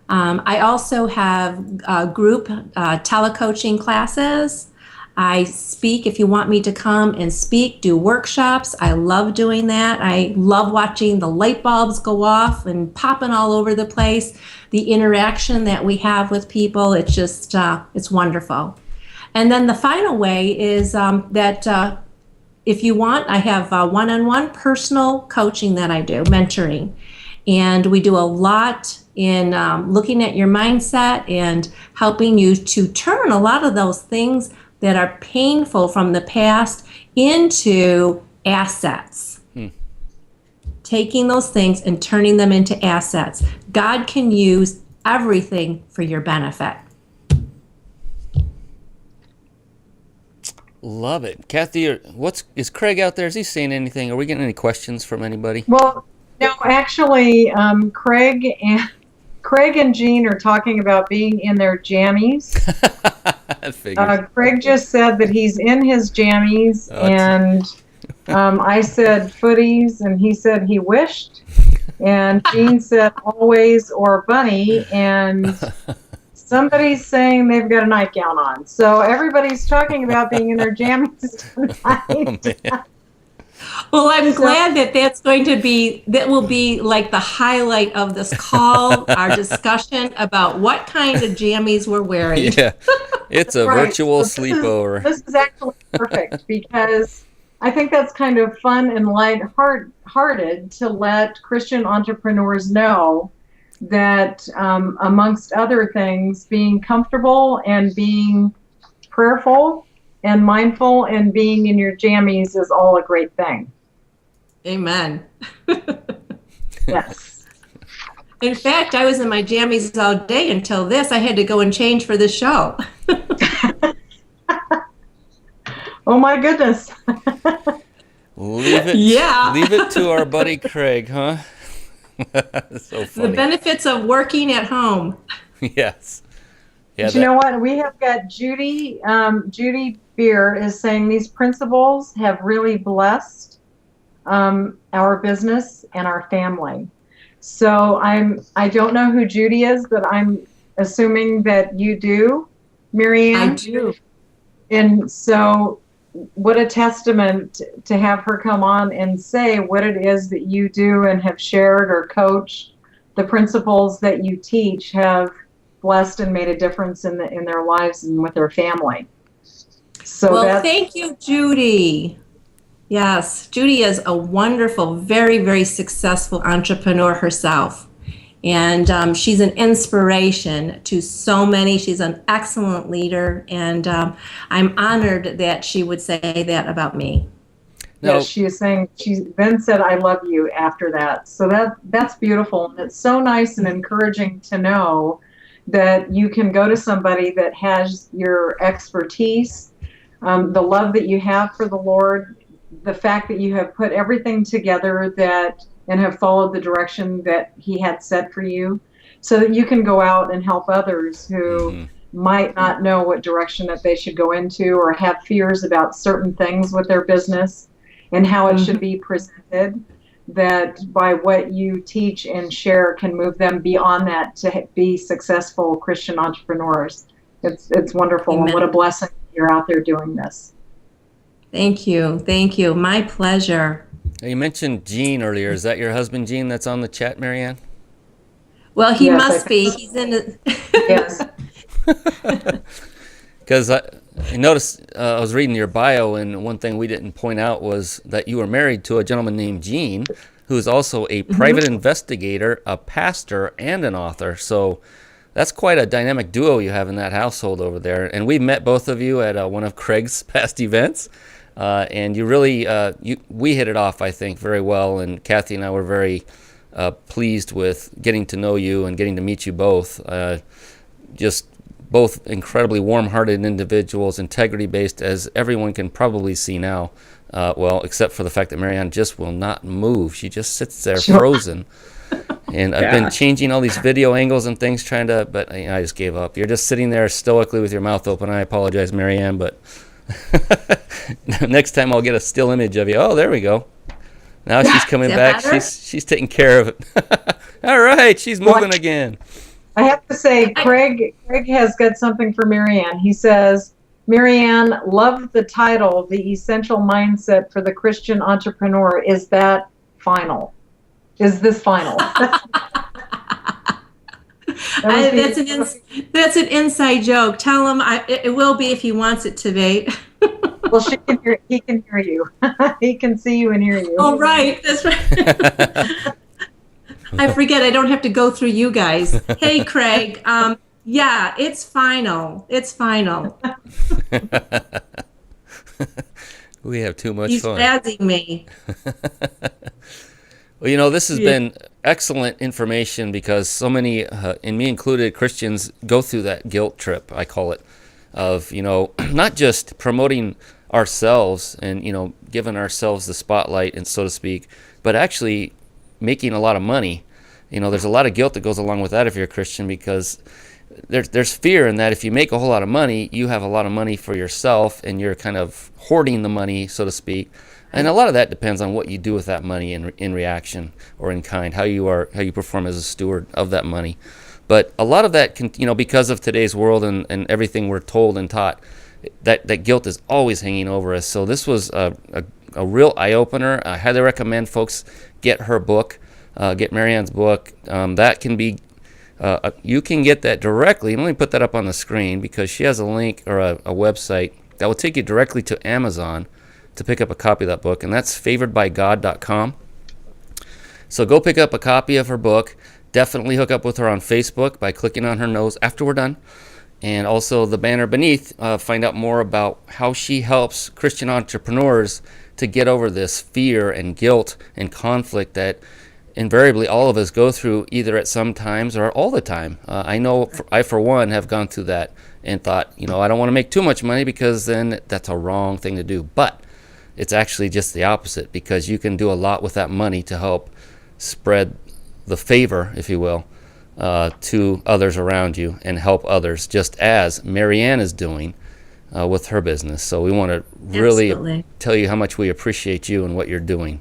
I also have group telecoaching classes. I speak if you want me to come and speak, do workshops. I love doing that. I love watching the light bulbs go off and popping all over the place. The interaction that we have with people, it's just, it's wonderful. And then the final way is that if you want, I have one-on-one personal coaching that I do, mentoring. And we do a lot in looking at your mindset and helping you to turn a lot of those things that are painful from the past into assets. Taking those things and turning them into assets. God can use everything for your benefit. Love it. Kathy, is Craig out there? Is he saying anything? Are we getting any questions from anybody? Well, no, actually, Craig and Jean are talking about being in their jammies. Craig just said that he's in his jammies, and I said footies, and he said he wished, and Jean said always or bunny, and somebody's saying they've got a nightgown on. So everybody's talking about being in their jammies tonight. Oh, well, I'm glad that will be like the highlight of this call, our discussion about what kind of jammies we're wearing. Yeah, it's a Right. virtual So sleepover. This is actually perfect because I think that's kind of fun and light-hearted to let Christian entrepreneurs know that amongst other things, being comfortable and being prayerful and mindful and being in your jammies is all a great thing. Amen. Yes. In fact, I was in my jammies all day until this. I had to go and change for the show. Oh my goodness. Leave it. Yeah. Leave it to our buddy Craig, huh? So funny. The benefits of working at home. Yes. Yeah. But you know what? We have got Judy. Judy Beer is saying these principles have really blessed our business and our family. So I don't know who Judy is, but I'm assuming that you do, Marianne. I do. And so what a testament to have her come on and say what it is that you do and have shared or coached. The principles that you teach have blessed and made a difference in their lives and with their family. So well, thank you, Judy. Yes, Judy is a wonderful, very, very successful entrepreneur herself. And she's an inspiration to so many. She's an excellent leader. And I'm honored that she would say that about me. No. Yes, she is saying, she then said, I love you after that. So that's beautiful. And it's so nice and encouraging to know that you can go to somebody that has your expertise, the love that you have for the Lord, the fact that you have put everything together and have followed the direction that He had set for you, so that you can go out and help others who might not know what direction that they should go into or have fears about certain things with their business and how it should be presented, that by what you teach and share can move them beyond that to be successful Christian entrepreneurs. It's wonderful. Amen. And what a blessing you're out there doing this. Thank you. Thank you. My pleasure. You mentioned Gene earlier. Is that your husband, Gene, that's on the chat, Marianne? Well, he Yes, must be. He's in the... Yes. Because I noticed, I was reading your bio, and one thing we didn't point out was that you were married to a gentleman named Gene, who is also a private investigator, a pastor, and an author. So that's quite a dynamic duo you have in that household over there. And we met both of you at one of Craig's past events. And you really, we hit it off, I think, very well. And Kathy and I were very pleased with getting to know you and getting to meet you both. Just both incredibly warm-hearted individuals, integrity-based, as everyone can probably see now. Well, except for the fact that Marianne just will not move. She just sits there frozen. And I've been changing all these video angles and things but I just gave up. You're just sitting there stoically with your mouth open. I apologize, Marianne, but next time I'll get a still image of you. Oh, there we go. Now she's coming back. Better? She's taking care of it. All right, she's moving again. I have to say, Craig has got something for Marianne. He says, Marianne, love the title, The Essential Mindset for the Christian Entrepreneur. Is that final? Is this final? That's an inside joke. Tell him it will be if he wants it to be. Well, he can hear you. He can see you and hear you. Oh, right. That's right. I forget. I don't have to go through you guys. Hey, Craig. Yeah, it's final. It's final. We have too much He's fun. He's razzing me. Well, this has been excellent information because so many, and me included, Christians go through that guilt trip, I call it, of, not just promoting ourselves and, giving ourselves the spotlight, and so to speak, but actually making a lot of money. There's a lot of guilt that goes along with that if you're a Christian, because there's fear in that if you make a whole lot of money, you have a lot of money for yourself and you're kind of hoarding the money, so to speak. And a lot of that depends on what you do with that money in reaction or in kind, how you perform as a steward of that money. But a lot of that can, because of today's world and everything we're told and taught, that guilt is always hanging over us. So this was a real eye-opener. I highly recommend folks get her book, get Marianne's book. That can be, you can get that directly. Let me put that up on the screen because she has a link or a website that will take you directly to Amazon to pick up a copy of that book, and that's favoredbygod.com. So go pick up a copy of her book. Definitely hook up with her on Facebook by clicking on her nose after we're done. And also the banner beneath, find out more about how she helps Christian entrepreneurs to get over this fear and guilt and conflict that invariably all of us go through either at some times or all the time. I know I, for one, have gone through that and thought, I don't want to make too much money because then that's a wrong thing to do. But it's actually just the opposite, because you can do a lot with that money to help spread the favor, if you will, to others around you and help others, just as Marianne is doing with her business. So we want to really tell you how much we appreciate you and what you're doing.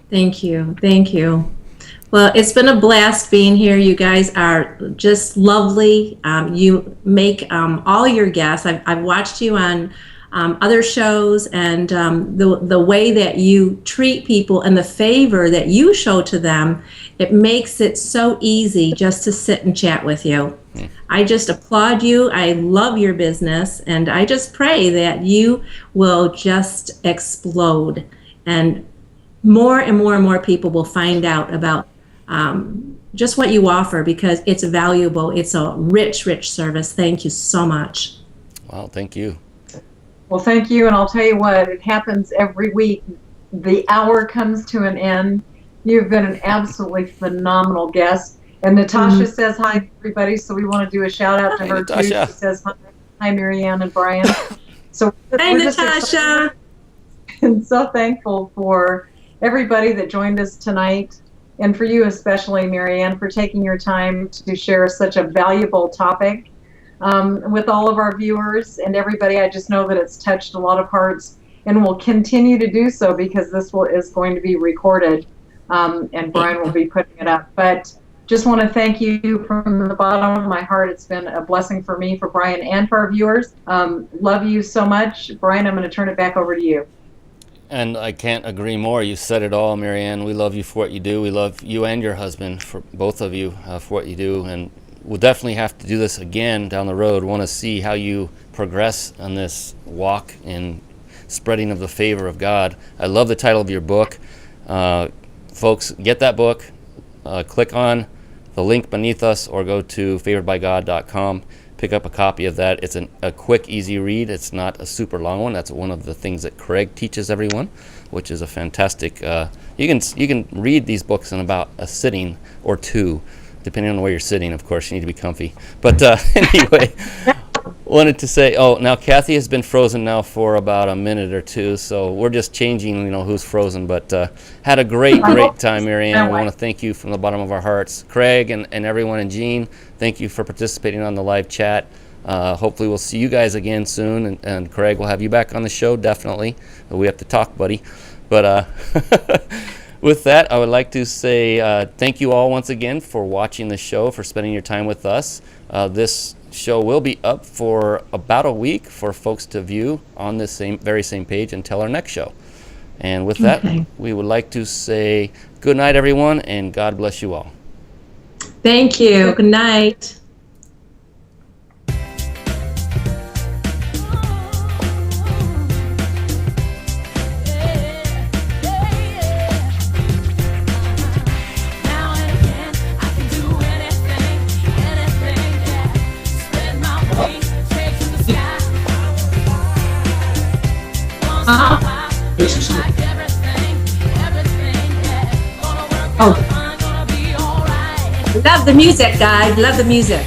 Thank you. Thank you. Well, it's been a blast being here. You guys are just lovely. You make all your guests. I've watched you on other shows, and the way that you treat people and the favor that you show to them, it makes it so easy just to sit and chat with you. I just applaud you. I love your business, and I just pray that you will just explode, and more and more people will find out about just what you offer, because it's valuable. It's a rich service. Thank you so much. Wow, thank you. Well, thank you, and I'll tell you what, it happens every week. The hour comes to an end. You've been an absolutely phenomenal guest. And Natasha says hi, everybody, so we want to do a shout-out to her, Natasha. too. She says hi, Marianne and Brian. So Hi, Natasha. And so thankful for everybody that joined us tonight, and for you especially, Marianne, for taking your time to share such a valuable topic. With all of our viewers and everybody, I just know that it's touched a lot of hearts and will continue to do so, because this is going to be recorded, and Brian will be putting it up. But just want to thank you from the bottom of my heart. It's been a blessing for me, for Brian, and for our viewers. Love you so much. Brian, I'm going to turn it back over to you. And I can't agree more. You said it all, Marianne. We love you for what you do. We love you and your husband, for both of you, for what you do. And we'll definitely have to do this again down the road. Want to see how you progress on this walk in spreading of the favor of God. I love the title of your book. Folks, get that book. Click on the link beneath us or go to favoredbygod.com. pick up a copy of that. It's a quick, easy read. It's not a super long one. That's one of the things that Craig teaches everyone, which is a fantastic. You can read these books in about a sitting or two, depending on where you're sitting. Of course, you need to be comfy. But anyway. Wanted to say, now Kathy has been frozen now for about a minute or two, so we're just changing, who's frozen. But had a great time, Marianne. We want to thank you from the bottom of our hearts. Craig and everyone, and Jean, thank you for participating on the live chat. Hopefully we'll see you guys again soon, and Craig, we'll have you back on the show, definitely. We have to talk, buddy. But with that, I would like to say thank you all once again for watching the show, for spending your time with us. This show will be up for about a week for folks to view on this very same page until our next show. And with that, we would like to say good night, everyone, and God bless you all. Thank you. Good night. Oh, love the music, guys. Love the music.